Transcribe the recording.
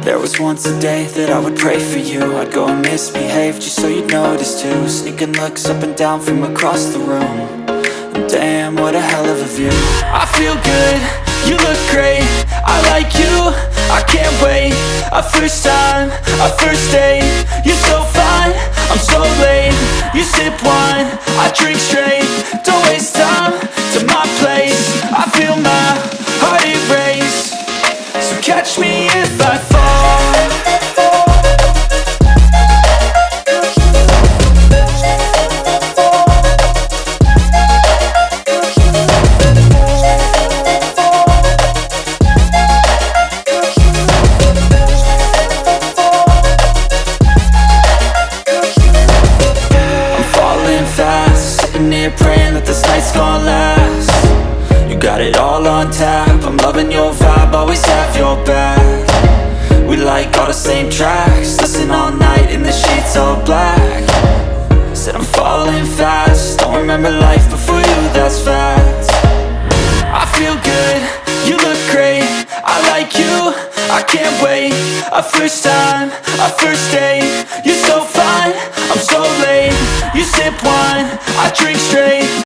There was once a day that I would pray for you. I'd go and misbehave just so you'd notice too. Sneaking looks up and down from across the room. And damn, what a hell of a view. I feel good, you look great, I like you, I can't wait. A first time, a first date. You're so fine, I'm so late. You sip wine, I drink straight. Don't waste time to my place. I feel my heart erase. So catch me if I fall. Here praying that this night's gonna last. You got it all on tap, I'm loving your vibe, always have your back. We like all the same tracks, listen all night in the sheets all black. Said I'm falling fast, don't remember life before you, that's fact. I feel good, you look great, I like you, I can't wait. A first time, a first date. You're so fine, I'm so late. You sip wine, I drink straight.